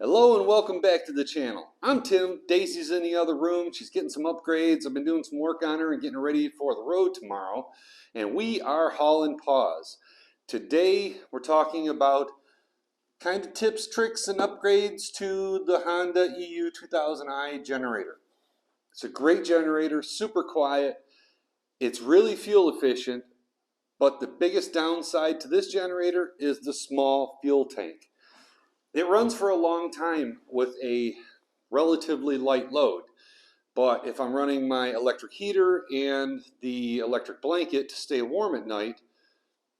Hello and welcome back to the channel. I'm Tim. Daisy's in the other room. She's getting some upgrades. I've been doing some work on her and getting her ready for the road tomorrow. And we are hauling paws. Today we're talking about kind of tips, tricks, and upgrades to the Honda EU2000i generator. It's a great generator, super quiet. It's really fuel efficient, but the biggest downside to this generator is the small fuel tank. It runs for a long time with a relatively light load, but if I'm running my electric heater and the electric blanket to stay warm at night,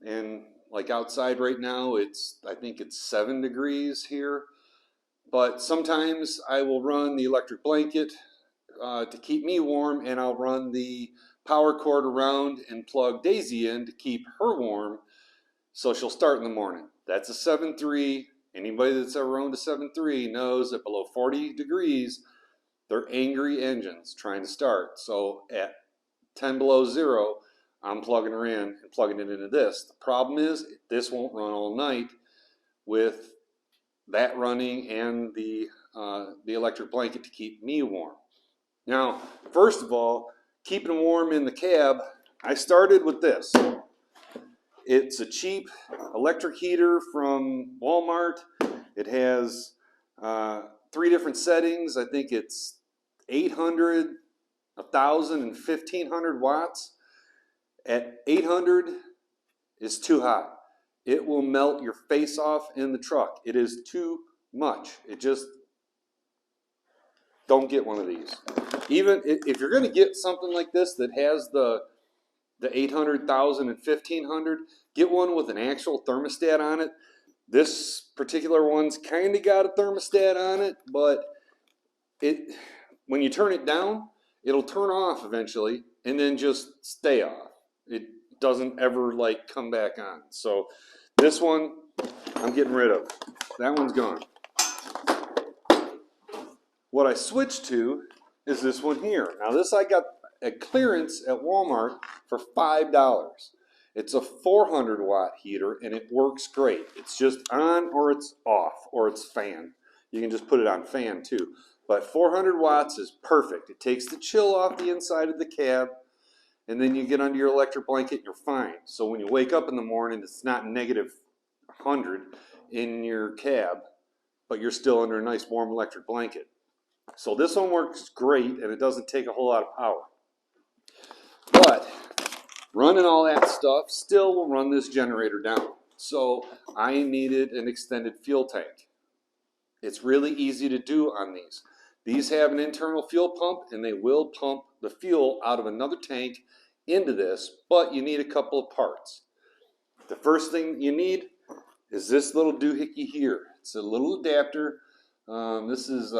and like outside right now I think it's 7 degrees here, but sometimes I will run the electric blanket to keep me warm, and I'll run the power cord around and plug Daisy in to keep her warm so she'll start in the morning. That's a 7.3. Anybody that's ever owned a 7.3 knows that below 40 degrees, they're angry engines trying to start. So at 10 below zero, I'm plugging her in and plugging it into this. The problem is this won't run all night with that running and the electric blanket to keep me warm. Now, first of all, keeping warm in the cab, I started with this. It's a cheap electric heater from Walmart. It has 3 different settings. I think it's 800, 1,000, and 1,500 watts. At 800, it's too hot. It will melt your face off in the truck. It is too much. It just, don't get one of these. Even if you're going to get something like this that has the 800, 1,000, and 1,500, get one with an actual thermostat on it. This particular one's kind of got a thermostat on it, but when you turn it down, it'll turn off eventually and then just stay off. It doesn't ever like come back on. So this one I'm getting rid of. That one's gone. What I switched to is this one here. Now this I got at clearance at Walmart for $5. It's a 400 watt heater and it works great. It's just on or it's off or it's fan. You can just put it on fan too. But 400 watts is perfect. It takes the chill off the inside of the cab, and then you get under your electric blanket and you're fine. So when you wake up in the morning, it's not negative 100 in your cab, but you're still under a nice warm electric blanket. So this one works great and it doesn't take a whole lot of power. But running all that stuff still will run this generator down. So I needed an extended fuel tank. It's really easy to do on these. These have an internal fuel pump and they will pump the fuel out of another tank into this, but you need a couple of parts. The first thing you need is this little doohickey here. It's a little adapter. This is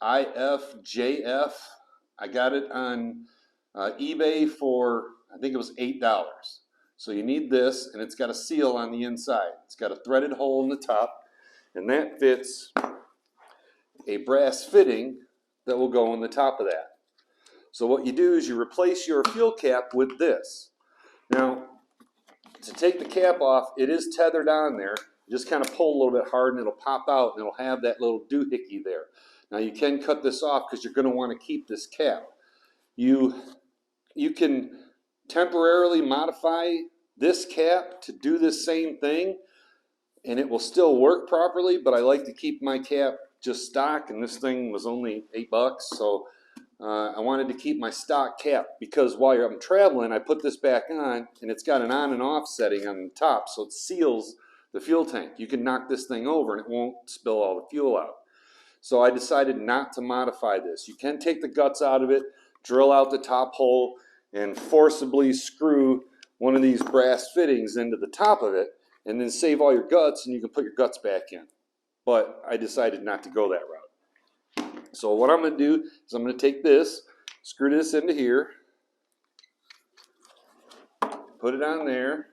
IFJF. I got it on eBay for, I think it was $8. So you need this, and it's got a seal on the inside. It's got a threaded hole in the top, and that fits a brass fitting that will go on the top of that. So what you do is you replace your fuel cap with this. Now, to take the cap off, it is tethered on there. You just kind of pull a little bit hard and it'll pop out and it'll have that little doohickey there. Now you can cut this off because you're going to want to keep this cap. You can temporarily modify this cap to do this same thing and it will still work properly, but I like to keep my cap just stock, and this thing was only $8, so I wanted to keep my stock cap because while I'm traveling I put this back on and it's got an on and off setting on the top, so it seals the fuel tank. You can knock this thing over and it won't spill all the fuel out. So I decided not to modify this. You can take the guts out of it, drill out the top hole, and forcibly screw one of these brass fittings into the top of it, and then save all your guts and you can put your guts back in. But I decided not to go that route. So what I'm going to do is I'm going to take this, screw this into here, put it on there,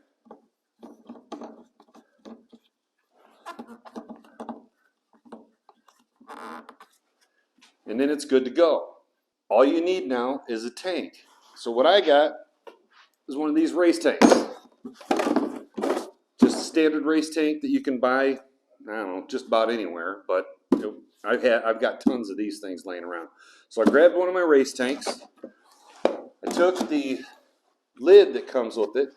and then it's good to go. All you need now is a tank. So what I got is one of these race tanks. Just a standard race tank that you can buy, I don't know, just about anywhere, but I've got tons of these things laying around. So I grabbed one of my race tanks. I took the lid that comes with it,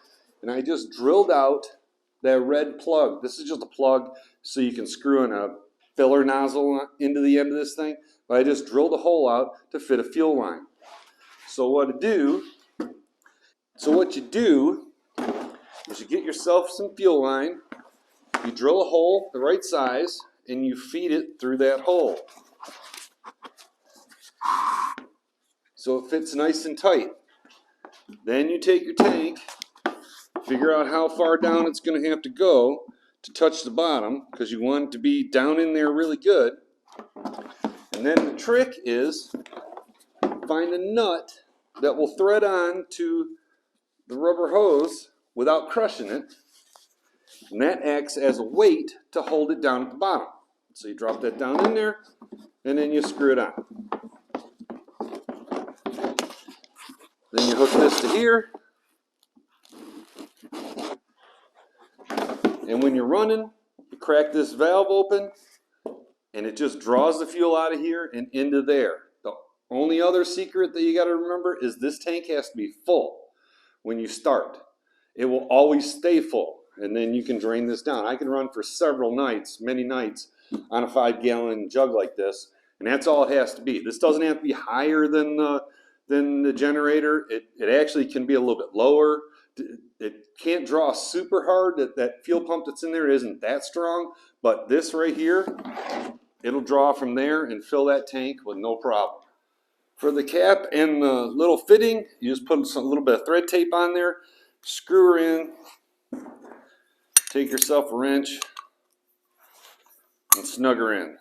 and I just drilled out that red plug. This is just a plug so you can screw in a filler nozzle into the end of this thing. But I just drilled a hole out to fit a fuel line. So what you do is you get yourself some fuel line, you drill a hole the right size, and you feed it through that hole. So it fits nice and tight. Then you take your tank, figure out how far down it's going to have to go to touch the bottom, because you want it to be down in there really good. And then the trick is find a nut that will thread on to the rubber hose without crushing it. And that acts as a weight to hold it down at the bottom. So you drop that down in there, and then you screw it on. Then you hook this to here. And when you're running, you crack this valve open, and it just draws the fuel out of here and into there. The only other secret that you got to remember is this tank has to be full when you start. It will always stay full, and then you can drain this down. I can run for several nights, many nights, on a 5-gallon jug like this, and that's all it has to be. This doesn't have to be higher than the generator. It actually can be a little bit lower. It can't draw super hard. That fuel pump that's in there isn't that strong, but this right here, it'll draw from there and fill that tank with no problem. For the cap and the little fitting, you just put a little bit of thread tape on there, screw her in, take yourself a wrench, and snug her in.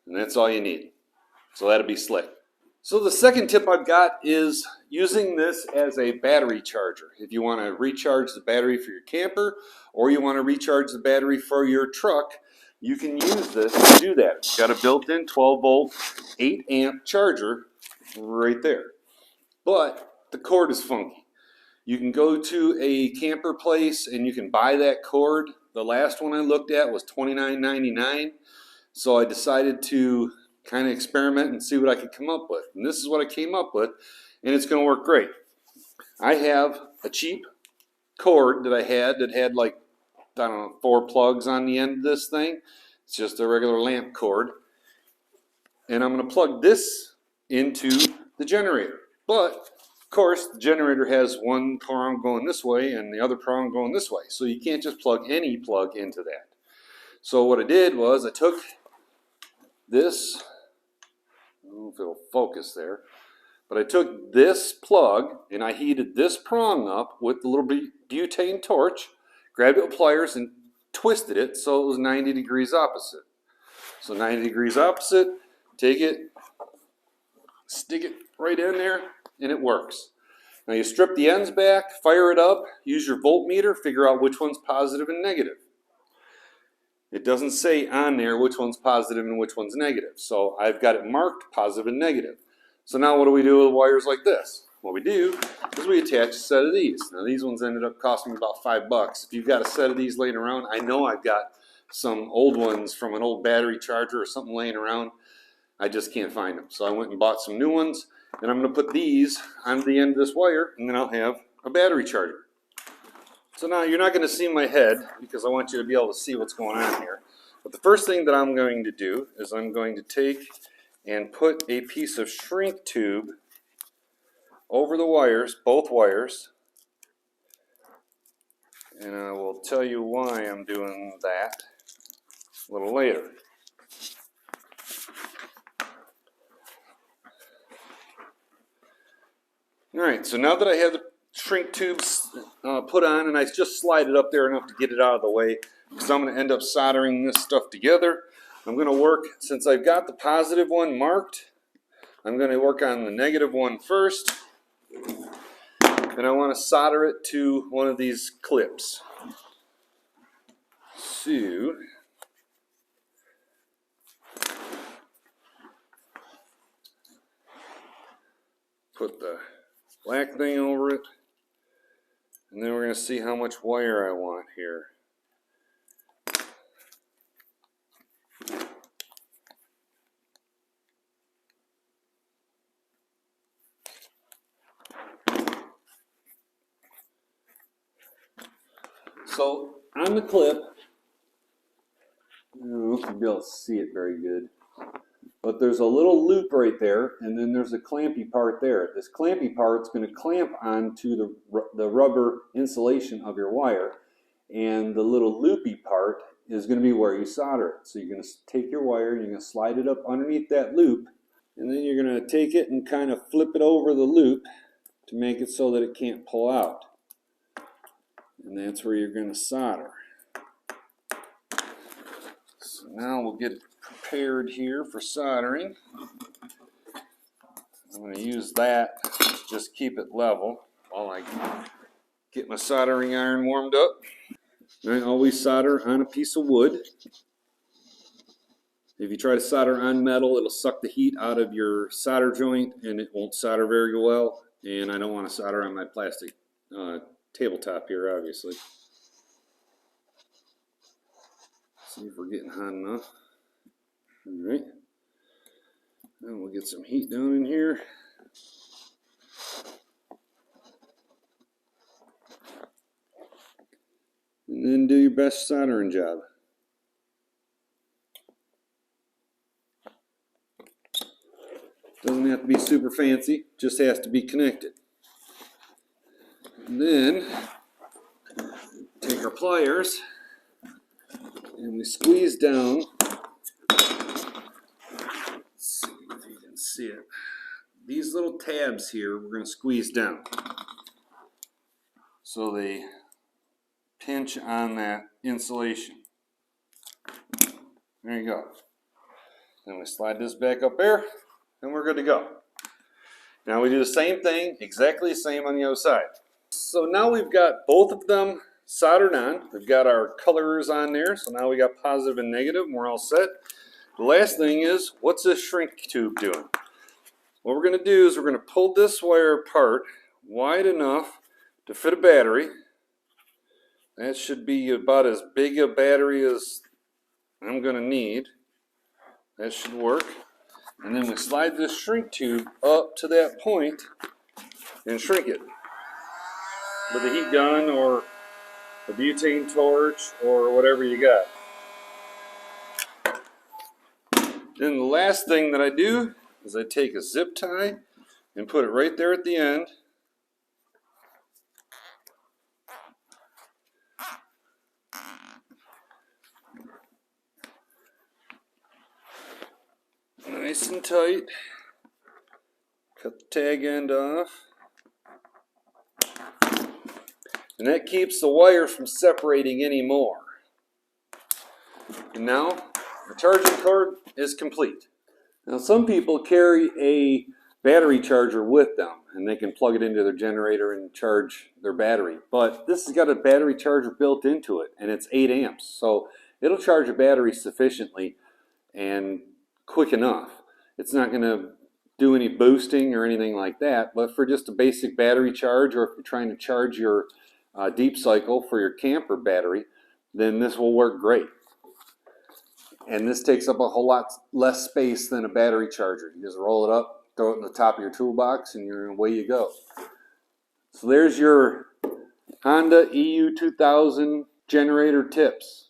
And that's all you need. So that'll be slick. So the second tip I've got is using this as a battery charger. If you want to recharge the battery for your camper, or you want to recharge the battery for your truck, you can use this to do that. It's got a built-in 12-volt, 8-amp charger right there. But the cord is funky. You can go to a camper place and you can buy that cord. The last one I looked at was $29.99. So I decided to kind of experiment and see what I could come up with. And this is what I came up with, and it's going to work great. I have a cheap cord that I had that had like, I don't know, 4 plugs on the end of this thing. It's just a regular lamp cord. And I'm going to plug this into the generator. But, of course, the generator has one prong going this way and the other prong going this way. So you can't just plug any plug into that. So what I did was I took this, I don't know if it'll focus there, but I took this plug and I heated this prong up with the little butane torch, grabbed it with pliers and twisted it so it was 90 degrees opposite. So 90 degrees opposite, take it, stick it right in there, and it works. Now you strip the ends back, fire it up, use your voltmeter, figure out which one's positive and negative. It doesn't say on there which one's positive and which one's negative. So I've got it marked positive and negative. So now what do we do with wires like this? What we do is we attach a set of these. Now these ones ended up costing me about $5. If you've got a set of these laying around, I know I've got some old ones from an old battery charger or something laying around. I just can't find them. So I went and bought some new ones, and I'm going to put these on the end of this wire, and then I'll have a battery charger. So now you're not going to see my head because I want you to be able to see what's going on here. But the first thing that I'm going to do is I'm going to take and put a piece of shrink tube over the wires, both wires. And I will tell you why I'm doing that a little later. Alright, so now that I have the shrink tubes put on, and I just slide it up there enough to get it out of the way, because I'm going to end up soldering this stuff together. I'm going to work, since I've got the positive one marked, I'm going to work on the negative one first, and I want to solder it to one of these clips. So, put the black thing over it, and then we're going to see how much wire I want here. So on the clip, you won't be able to see it very good, but there's a little loop right there, and then there's a clampy part there. This clampy part's going to clamp onto the rubber insulation of your wire, and the little loopy part is going to be where you solder it. So you're going to take your wire and you're going to slide it up underneath that loop, and then you're going to take it and kind of flip it over the loop to make it so that it can't pull out. And that's where you're going to solder. So now we'll get it prepared here for soldering. I'm going to use that to just keep it level while I get my soldering iron warmed up. I always solder on a piece of wood. If you try to solder on metal, it'll suck the heat out of your solder joint and it won't solder very well. And I don't want to solder on my plastic tabletop here, obviously. See if we're getting hot enough. Alright. Now we'll get some heat down in here. And then do your best soldering job. Doesn't have to be super fancy, just has to be connected. And then take our pliers and we squeeze down. Let's see if you can see it. These little tabs here we're going to squeeze down so they pinch on that insulation. There you go. Then we slide this back up there and we're good to go. Now we do the same thing, exactly the same on the other side. So now we've got both of them soldered on. We've got our colors on there, so now we got positive and negative and we're all set. The last thing is, what's this shrink tube doing? What we're going to do is we're going to pull this wire apart wide enough to fit a battery. That should be about as big a battery as I'm going to need. That should work. And then we slide this shrink tube up to that point and shrink it with a heat gun or a butane torch or whatever you got. Then the last thing that I do is I take a zip tie and put it right there at the end. Nice and tight. Cut the tag end off. And that keeps the wire from separating anymore. And now the charging cord is complete. Now some people carry a battery charger with them and they can plug it into their generator and charge their battery. But this has got a battery charger built into it and it's 8 amps. So it'll charge a battery sufficiently and quick enough. It's not going to do any boosting or anything like that, but for just a basic battery charge, or if you're trying to charge your deep cycle for your camper battery, then this will work great. And this takes up a whole lot less space than a battery charger. You just roll it up, throw it in the top of your toolbox, and away you go. So there's your Honda EU2000 generator tips.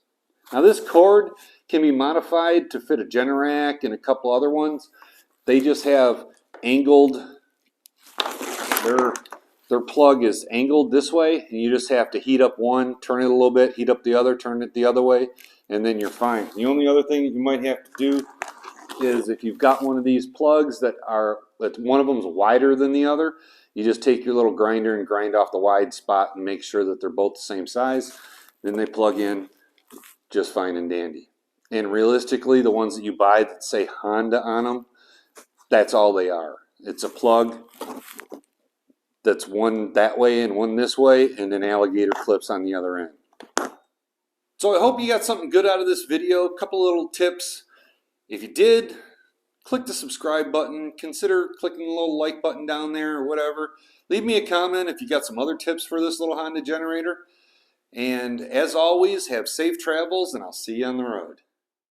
Now this cord can be modified to fit a Generac and a couple other ones. They just have angled, their plug is angled this way, and you just have to heat up one, turn it a little bit, heat up the other, turn it the other way, and then you're fine. The only other thing that you might have to do is if you've got one of these plugs that one of them is wider than the other, you just take your little grinder and grind off the wide spot and make sure that they're both the same size. Then they plug in just fine and dandy. And realistically, the ones that you buy that say Honda on them, that's all they are. It's a plug that's one that way and one this way, and then alligator clips on the other end. So I hope you got something good out of this video, a couple little tips. If you did, click the subscribe button, consider clicking the little like button down there or whatever. Leave me a comment if you got some other tips for this little Honda generator. And as always, have safe travels, and I'll see you on the road.